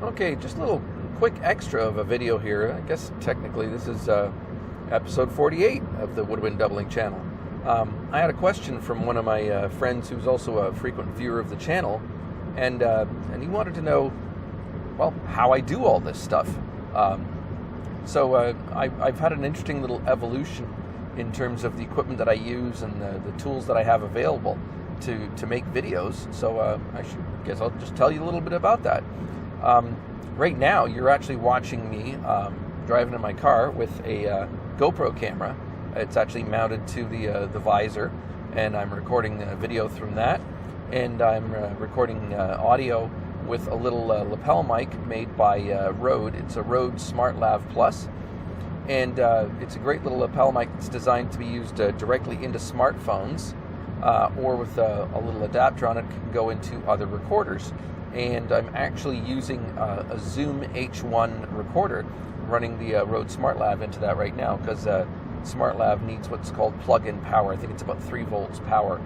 Okay, just a little quick extra of a video here. I guess technically this is episode 48 of the Woodwind Doubling channel. I had a question from one of my friends who's also a frequent viewer of the channel, and he wanted to know, well, how I do all this stuff. So I've had an interesting little evolution in terms of the equipment that I use and the tools that I have available to make videos. So I guess I'll just tell you a little bit about that. Right now, you're actually watching me driving in my car with a GoPro camera. It's actually mounted to the visor, and I'm recording video from that. And I'm recording audio with a little lapel mic made by Rode. It's a Rode SmartLav Plus, and it's a great little lapel mic that's designed to be used directly into smartphones, or with a little adapter on it can go into other recorders. And I'm actually using a Zoom H1 recorder, running the Rode SmartLav into that right now, because SmartLav needs what's called plug-in power. I think it's about 3 volts power.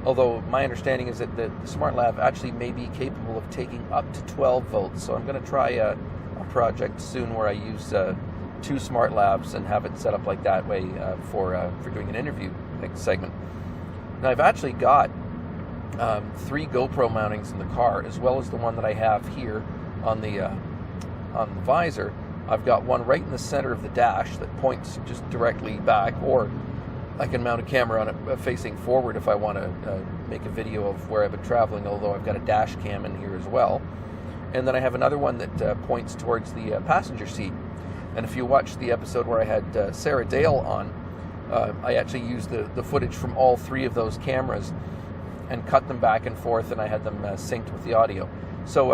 Although my understanding is that the SmartLav actually may be capable of taking up to 12 volts. So I'm going to try a project soon where I use 2 SmartLavs and have it set up like that way for doing an interview segment. Now I've actually got 3 GoPro mountings in the car, as well as the one that I have here on the visor. I've got one right in the center of the dash that points just directly back, or I can mount a camera on it facing forward if I want to make a video of where I've been traveling, although I've got a dash cam in here as well. And then I have another one that points towards the passenger seat. And if you watch the episode where I had Sarah Dale on, I actually used the footage from all 3 of those cameras and cut them back and forth, and I had them synced with the audio. So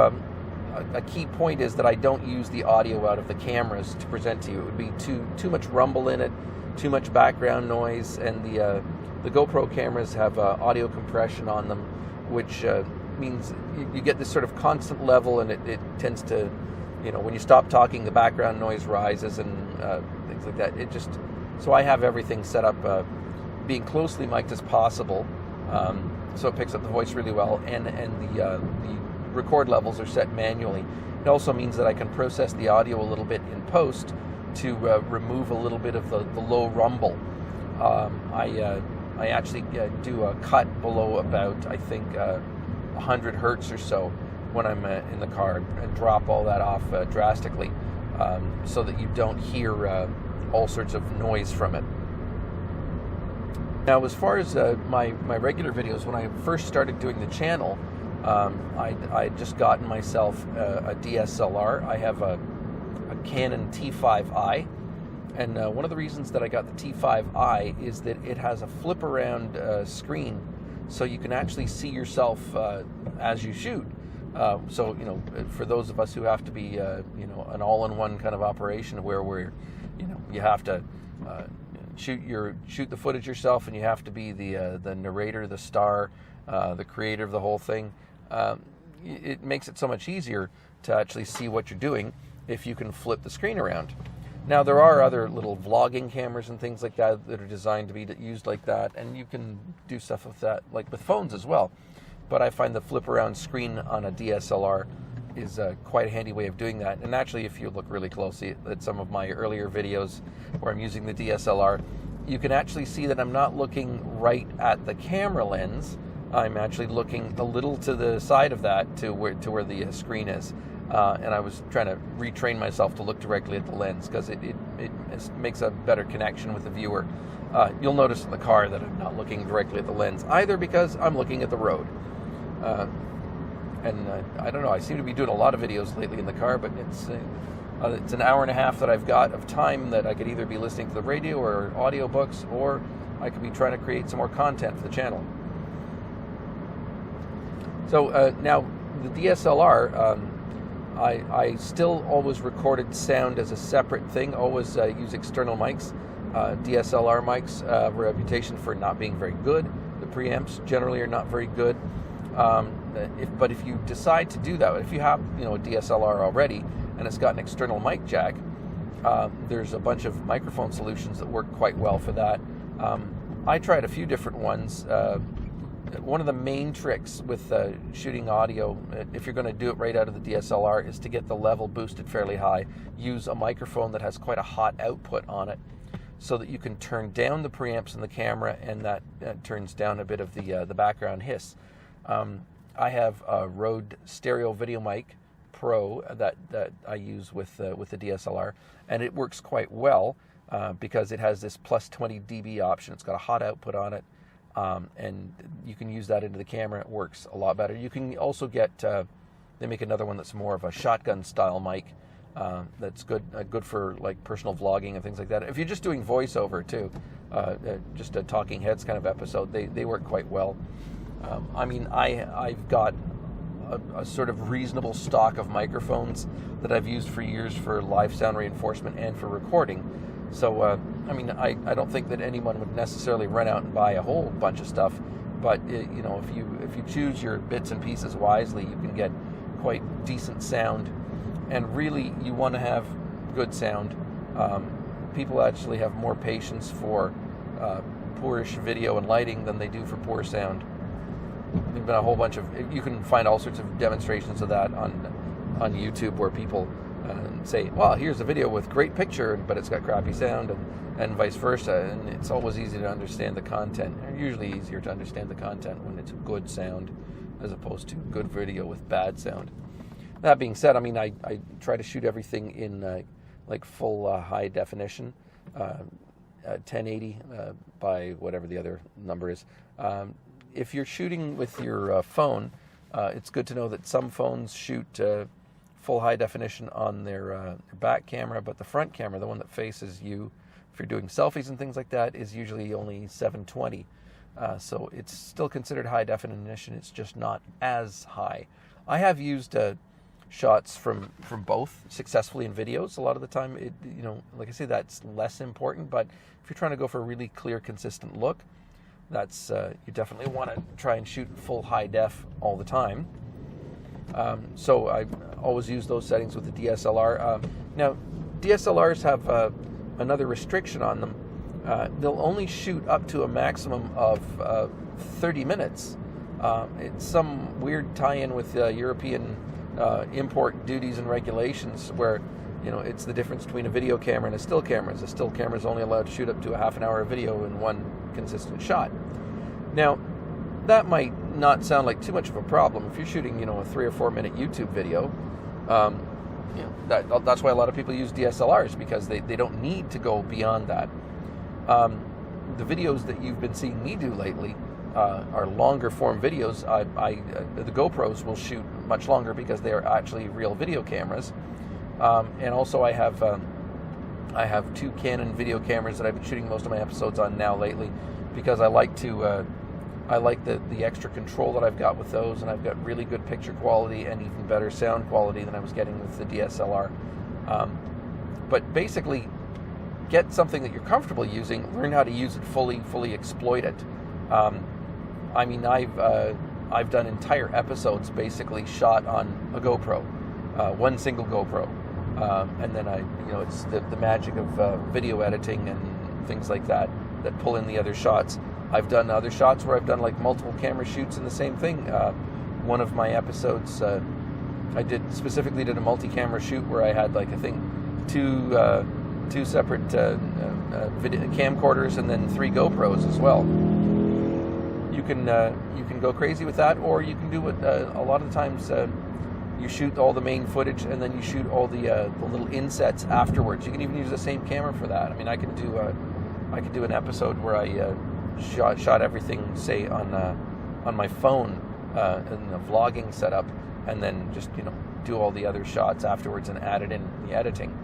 a key point is that I don't use the audio out of the cameras to present to you. It would be too much rumble in it, too much background noise, and the GoPro cameras have audio compression on them, which means you get this sort of constant level, and it tends to, when you stop talking, the background noise rises and things like that. So I have everything set up being closely mic'd as possible, so it picks up the voice really well, and the record levels are set manually. It also means that I can process the audio a little bit in post to remove a little bit of the low rumble. I actually do a cut below about, I think, 100 hertz or so when I'm in the car, and drop all that off drastically, so that you don't hear all sorts of noise from it. Now, as far as my regular videos, when I first started doing the channel, I'd just gotten myself a DSLR. I have a Canon T5i, and one of the reasons that I got the T5i is that it has a flip around screen, so you can actually see yourself as you shoot. So for those of us who have to be an all-in-one kind of operation where you have to shoot the footage yourself, and you have to be the narrator, the star, the creator of the whole thing. It makes it so much easier to actually see what you're doing if you can flip the screen around. Now, there are other little vlogging cameras and things like that that are designed to be used like that, and you can do stuff with that, like with phones as well. But I find the flip around screen on a DSLR is quite a handy way of doing that. And actually, if you look really closely at some of my earlier videos where I'm using the DSLR, you can actually see that I'm not looking right at the camera lens. I'm actually looking a little to the side of that to where the screen is. And I was trying to retrain myself to look directly at the lens, because it makes a better connection with the viewer. You'll notice in the car that I'm not looking directly at the lens, either because I'm looking at the road. And I don't know, I seem to be doing a lot of videos lately in the car, but it's an hour and a half that I've got of time that I could either be listening to the radio or audiobooks, or I could be trying to create some more content for the channel. So now the DSLR, I still always recorded sound as a separate thing, always use external mics. DSLR mics have a reputation for not being very good. The preamps generally are not very good. But if you decide to do that, if you have a DSLR already and it's got an external mic jack, there's a bunch of microphone solutions that work quite well for that. I tried a few different ones. one of the main tricks with shooting audio, if you're going to do it right out of the DSLR, is to get the level boosted fairly high. Use a microphone that has quite a hot output on it, so that you can turn down the preamps in the camera, and that turns down a bit of the background hiss. I have a Rode Stereo Video Mic Pro that I use with the DSLR, and it works quite well because it has this plus 20 dB option. It's got a hot output on it, and you can use that into the camera. It works a lot better. You can also get, they make another one that's more of a shotgun style mic. That's good for like personal vlogging and things like that. If you're just doing voiceover too, just a talking heads kind of episode, they work quite well. I mean, I've got a sort of reasonable stock of microphones that I've used for years for live sound reinforcement and for recording. So, I mean, I don't think that anyone would necessarily run out and buy a whole bunch of stuff, but you know, if you choose your bits and pieces wisely, you can get quite decent sound. And really, you want to have good sound. People actually have more patience for poorish video and lighting than they do for poor sound. There's been a whole bunch of, you can find all sorts of demonstrations of that on YouTube, where people say, well, here's a video with great picture, but it's got crappy sound, and vice versa. And it's always easy to understand the content. Usually easier to understand the content when it's good sound as opposed to good video with bad sound. That being said, I mean, I try to shoot everything in like full high definition, 1080 by whatever the other number is. If you're shooting with your phone, it's good to know that some phones shoot full high definition on their back camera, but the front camera, the one that faces you, if you're doing selfies and things like that, is usually only 720. So it's still considered high definition. It's just not as high. I have used shots from both successfully in videos. A lot of the time, you know, like I say, that's less important. But if you're trying to go for a really clear, consistent look, that's you definitely want to try and shoot full high def all the time. So I always use those settings with the DSLR. Now, DSLRs have another restriction on them. They'll only shoot up to a maximum of 30 minutes. It's some weird tie-in with European import duties and regulations, where, you know, it's the difference between a video camera and a still camera. A still camera is only allowed to shoot up to a half an hour of video in one consistent shot. Now, that might not sound like too much of a problem if you're shooting, you know, a 3 or 4 minute YouTube video. You know, that's why a lot of people use DSLRs, because they don't need to go beyond that. The videos that you've been seeing me do lately are longer form videos. The GoPros will shoot much longer because they are actually real video cameras. And also I have 2 Canon video cameras that I've been shooting most of my episodes on now lately, because I like the extra control that I've got with those, and I've got really good picture quality and even better sound quality than I was getting with the DSLR. But basically, get something that you're comfortable using, learn how to use it fully exploit it. I mean, I've done entire episodes basically shot on a GoPro, one single GoPro, and then it's the magic of video editing and things like that pull in the other shots. I've done other shots where I've done like multiple camera shoots in the same thing. One of my episodes, I specifically did a multi-camera shoot where I had, like, I think two separate video camcorders and then 3 GoPros as well. You can go crazy with that, or you can do it a lot of the times. You shoot all the main footage and then you shoot all the little insets afterwards. You can even use the same camera for that. I mean, I can do an episode where I shot everything, say, on my phone in a vlogging setup, and then just, you know, do all the other shots afterwards and add it in the editing.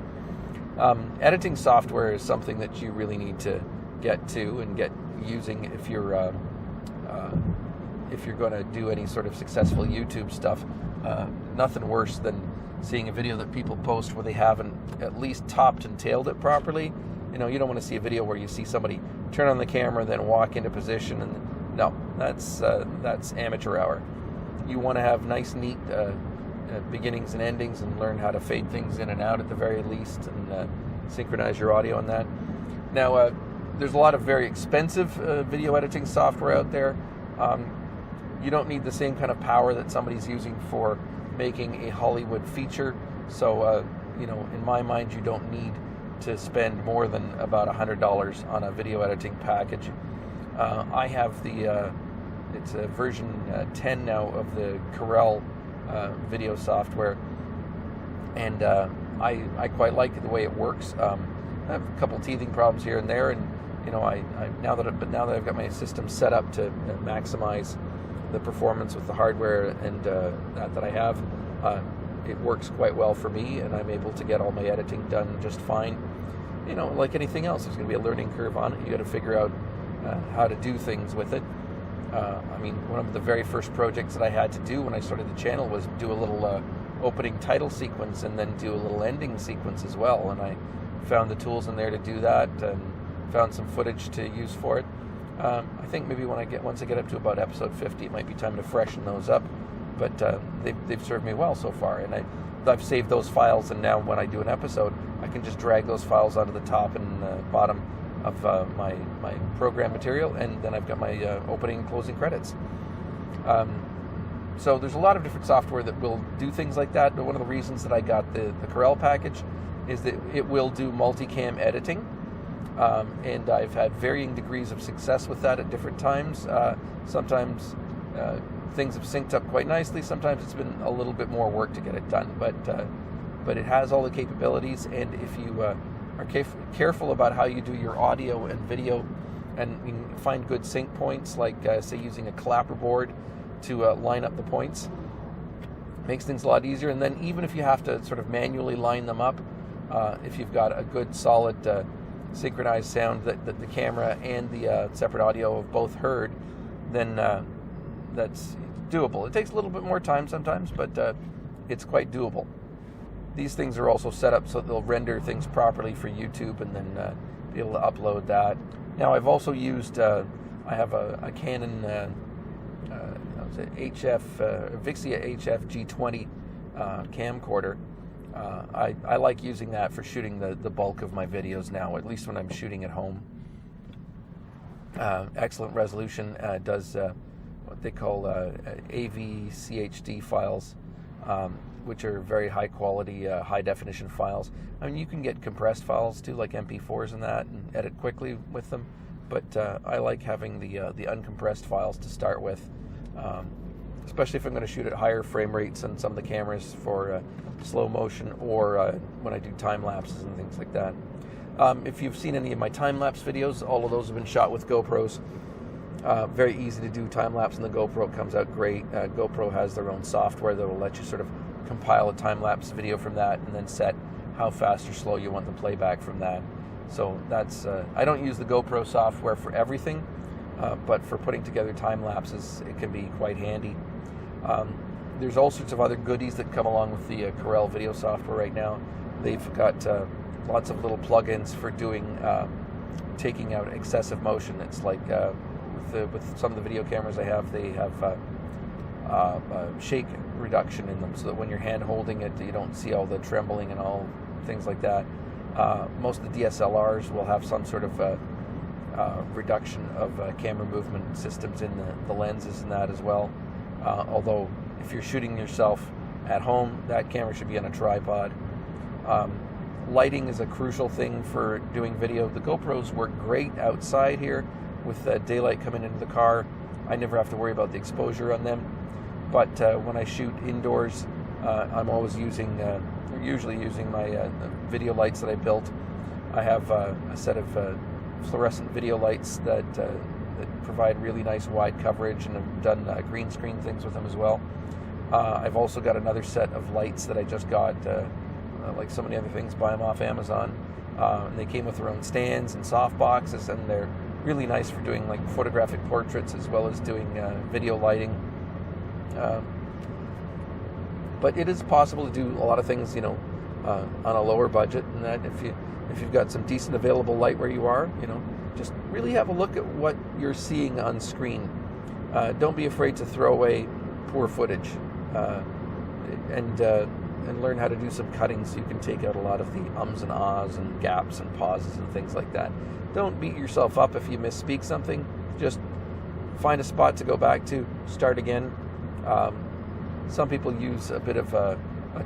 Editing software is something that you really need to get to and get using if you're going to do any sort of successful YouTube stuff. Nothing worse than seeing a video that people post where they haven't at least topped and tailed it properly. You know, you don't want to see a video where you see somebody turn on the camera, then walk into position, and no, that's amateur hour. You want to have nice, neat beginnings and endings, and learn how to fade things in and out at the very least, and synchronize your audio on that. Now, there's a lot of very expensive video editing software out there. you don't need the same kind of power that somebody's using for making a Hollywood feature. So, in my mind, you don't need to spend more than about $100 on a video editing package. I have it's a version 10 now of the Corel video software, and I quite like the way it works. I have a couple teething problems here and there, and now that I've got my system set up to maximize the performance with the hardware and that I have, it works quite well for me, and I'm able to get all my editing done just fine. Like anything else, there's going to be a learning curve on it. You got to figure out how to do things with it. One of the very first projects that I had to do when I started the channel was do a little opening title sequence and then do a little ending sequence as well. And I found the tools in there to do that and found some footage to use for it. I think maybe once I get up to about episode 50, it might be time to freshen those up. But they've served me well so far, and I've saved those files. And now when I do an episode, I can just drag those files onto the top and bottom of my program material, and then I've got my opening and closing credits. So there's a lot of different software that will do things like that. But one of the reasons that I got the Corel package is that it will do multicam editing. And I've had varying degrees of success with that at different times. Sometimes things have synced up quite nicely. Sometimes it's been a little bit more work to get it done. But it has all the capabilities, and if you are careful about how you do your audio and video, and you can find good sync points, like say using a clapperboard to line up the points, makes things a lot easier. And then even if you have to sort of manually line them up, if you've got a good solid synchronized sound that the camera and the separate audio have both heard, then that's doable. It takes a little bit more time sometimes, but it's quite doable. These things are also set up so they'll render things properly for YouTube and then be able to upload that. Now, I've also used, I have a Canon Vixia HF G20 camcorder. I like using that for shooting the bulk of my videos now, at least when I'm shooting at home. Excellent resolution, does what they call AVCHD files, which are very high quality, high definition files. You can get compressed files too, like MP4s and that, and edit quickly with them. But I like having the uncompressed files to start with, especially if I'm going to shoot at higher frame rates on some of the cameras for slow motion, or when I do time lapses and things like that. If you've seen any of my time lapse videos, all of those have been shot with GoPros. Very easy to do time lapse, and the GoPro comes out great. GoPro has their own software that will let you sort of compile a time lapse video from that, and then set how fast or slow you want the playback from that. So that's I don't use the GoPro software for everything, but for putting together time lapses, it can be quite handy. There's all sorts of other goodies that come along with the Corel video software right now. They've got lots of little plugins for doing taking out excessive motion. It's like with some of the video cameras I have, they have shake reduction in them, so that when you're hand holding it, you don't see all the trembling and all things like that. Most of the DSLRs will have some sort of reduction of camera movement systems in the lenses and that as well. Although if you're shooting yourself at home, that camera should be on a tripod. Lighting is a crucial thing for doing video. The GoPros work great outside here with daylight coming into the car. I never have to worry about the exposure on them. But when I shoot indoors, I'm always usually using my video lights that I built. I have a set of fluorescent video lights that provide really nice wide coverage, and I've done green screen things with them as well. I've also got another set of lights that I just got, like so many other things, buy them off Amazon. And they came with their own stands and soft boxes, and they're really nice for doing like photographic portraits as well as doing video lighting. But it is possible to do a lot of things, on a lower budget, and that if you've got some decent available light where you are, just really have a look at what you're seeing on screen. Don't be afraid to throw away poor footage, and learn how to do some cutting so you can take out a lot of the ums and ahs and gaps and pauses and things like that. Don't beat yourself up if you misspeak something. Just find a spot to go back to, start again. Some people use a bit of a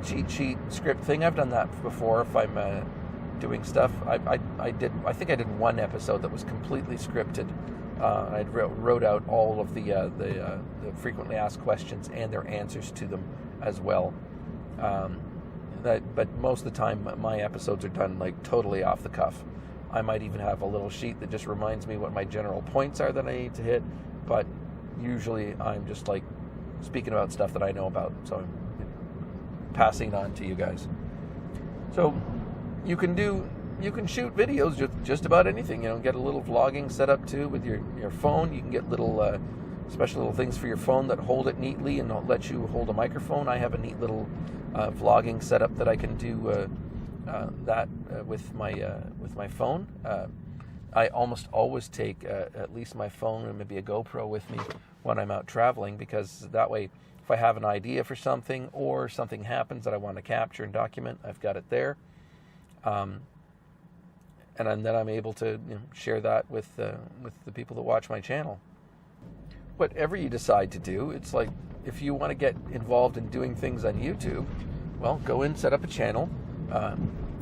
cheat sheet script thing. I've done that before if I'm doing stuff. I think I did one episode that was completely scripted. I wrote out all of the frequently asked questions and their answers to them as well. But most of the time, my episodes are done like totally off the cuff. I might even have a little sheet that just reminds me what my general points are that I need to hit. But usually, I'm just like speaking about stuff that I know about, so I'm passing it on to you guys. So you can shoot videos just about anything. Get a little vlogging set up too with your phone. You can get little special little things for your phone that hold it neatly and let you hold a microphone. I have a neat little vlogging setup that I can do with my phone. I almost always take at least my phone and maybe a GoPro with me when I'm out traveling, because that way, if I have an idea for something or something happens that I want to capture and document, I've got it there. And then I'm able to share that with the people that watch my channel. Whatever you decide to do, it's like if you want to get involved in doing things on YouTube, well, go in, set up a channel.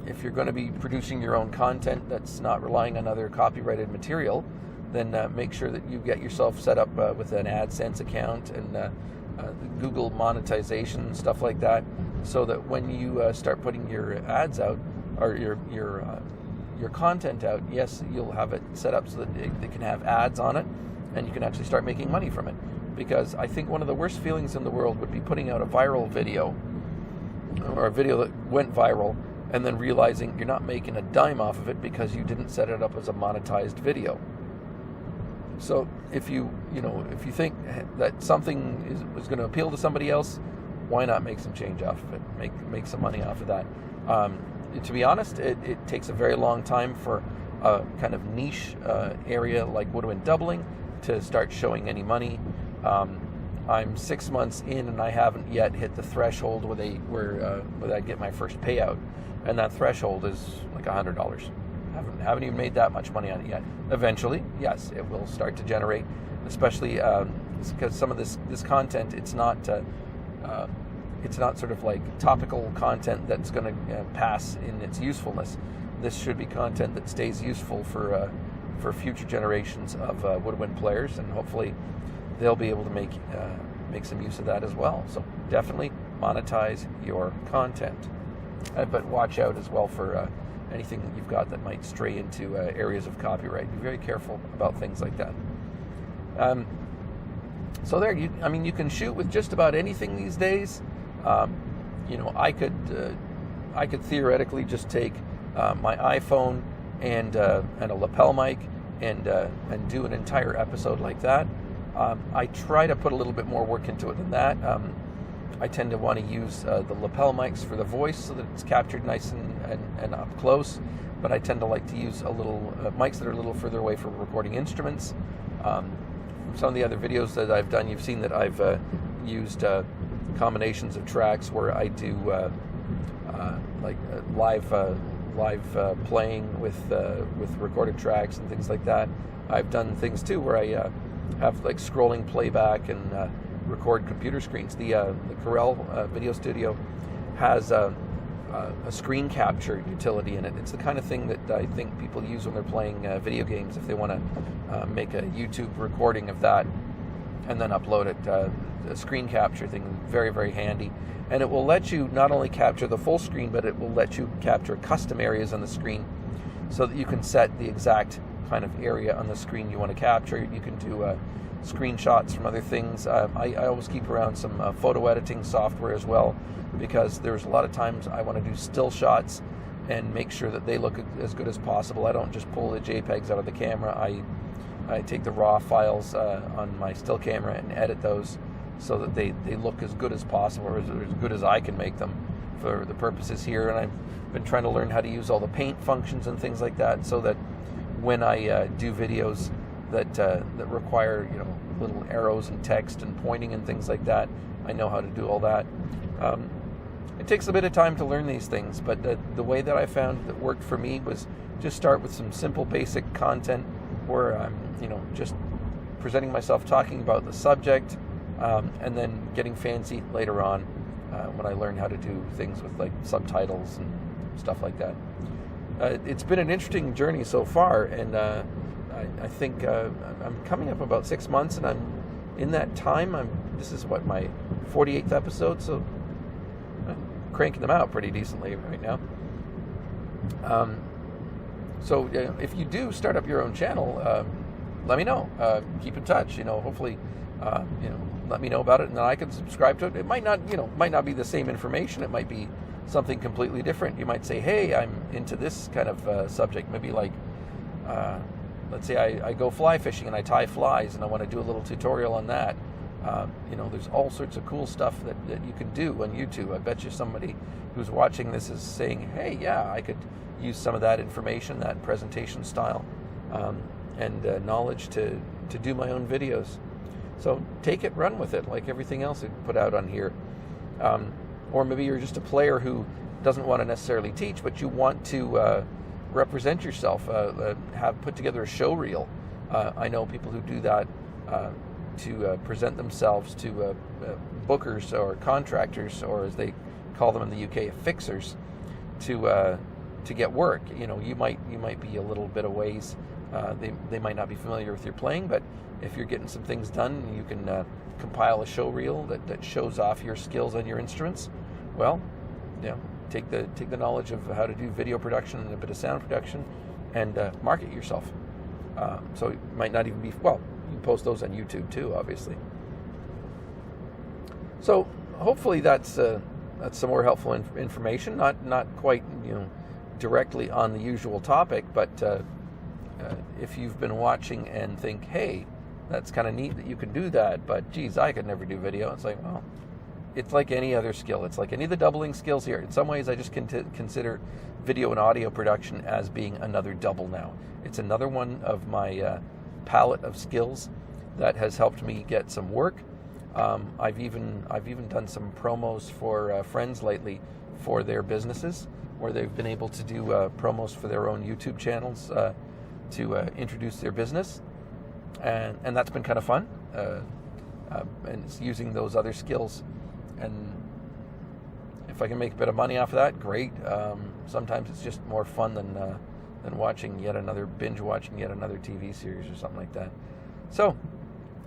If you're going to be producing your own content that's not relying on other copyrighted material, then make sure that you get yourself set up with an AdSense account and Google monetization, stuff like that, so that when you start putting your ads out or your content out, yes, you'll have it set up so that they can have ads on it and you can actually start making money from it. Because I think one of the worst feelings in the world would be putting out a viral video or a video that went viral and then realizing you're not making a dime off of it because you didn't set it up as a monetized video. So if you think that something is going to appeal to somebody else, why not make some change off of it? Make some money off of that. To be honest, it takes a very long time for a kind of niche area like Woodwind doubling to start showing any money. I'm 6 months in and I haven't yet hit the threshold where I get my first payout, and that threshold is like $100. Haven't even made that much money on it yet. Eventually, yes, it will start to generate, especially because some of this content, it's not sort of like topical content that's going to pass in its usefulness. This should be content that stays useful for future generations of Woodwind players, and hopefully they'll be able to make some use of that as well. So definitely monetize your content, but watch out as well for anything that you've got that might stray into areas of copyright. Be very careful about things like that. So there, you can shoot with just about anything these days. I could theoretically just take my iPhone and a lapel mic and do an entire episode like that. I try to put a little bit more work into it than that. I tend to want to use the lapel mics for the voice so that it's captured nice and up close, but I tend to like to use a little mics that are a little further away for recording instruments. From some of the other videos that I've done, you've seen that I've used combinations of tracks where I do live playing with recorded tracks and things like that. I've done things too where I have like scrolling playback and record computer screens. The Corel Video Studio has a screen capture utility in it. It's the kind of thing that I think people use when they're playing video games if they want to make a YouTube recording of that and then upload it. A screen capture thing, very, very handy. And it will let you not only capture the full screen, but it will let you capture custom areas on the screen so that you can set the exact kind of area on the screen you want to capture. You can do screenshots from other things. I always keep around some photo editing software as well, because there's a lot of times I want to do still shots and make sure that they look as good as possible. I don't just pull the JPEGs out of the camera. I take the raw files on my still camera and edit those so that they look as good as possible, or as good as I can make them for the purposes here. And I've been trying to learn how to use all the paint functions and things like that, so that when I do videos that require little arrows and text and pointing and things like that, I know how to do all that. It takes a bit of time to learn these things, but the way that I found that worked for me was just start with some simple basic content where I'm just presenting myself, talking about the subject, and then getting fancy later on when I learn how to do things with like subtitles and stuff like that. It's been an interesting journey so far, and I think I'm coming up about 6 months, and I'm in that time. This is what, my 48th episode, so I'm cranking them out pretty decently right now. So if you do start up your own channel, let me know. Keep in touch. Hopefully, let me know about it, and then I can subscribe to it. It might not be the same information. It might be something completely different. You might say, hey, I'm into this kind of subject. Maybe like, let's say I go fly fishing and I tie flies, and I want to do a little tutorial on that. There's all sorts of cool stuff that you can do on YouTube. I bet you somebody who's watching this is saying, hey, yeah, I could use some of that information, that presentation style, and knowledge to do my own videos. So take it, run with it, like everything else I put out on here. Or maybe you're just a player who doesn't want to necessarily teach, but you want to represent yourself, have put together a show reel. I know people who do that to present themselves to bookers or contractors, or as they call them in the UK, fixers, to get work. You might be a little bit of ways. They might not be familiar with your playing, but if you're getting some things done, you can compile a show reel that shows off your skills on your instruments. Well, take the knowledge of how to do video production and a bit of sound production, and market yourself. So it might not even be, well, you can post those on YouTube too, obviously. So hopefully that's some more helpful information. Not quite directly on the usual topic, but if you've been watching and think, hey, that's kind of neat that you can do that, but geez, I could never do video. It's like, well, it's like any other skill. It's like any of the doubling skills here. In some ways, I just consider video and audio production as being another double now. It's another one of my palette of skills that has helped me get some work. I've even done some promos for friends lately for their businesses, where they've been able to do promos for their own YouTube channels to introduce their business, and that's been kind of fun. And it's using those other skills, and if I can make a bit of money off of that, great. Sometimes it's just more fun than watching yet another TV series or something like that. So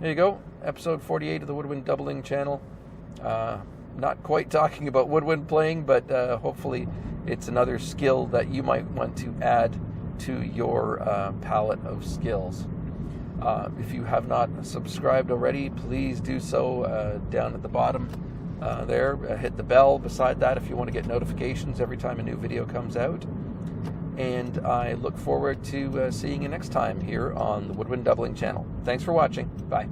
there you go, episode 48 of the Woodwind Doubling channel. Not quite talking about woodwind playing, but hopefully it's another skill that you might want to add to your palette of skills. If you have not subscribed already, please do so down at the bottom there. Hit the bell beside that if you want to get notifications every time a new video comes out. And I look forward to seeing you next time here on the Woodwind Doubling channel. Thanks for watching. Bye.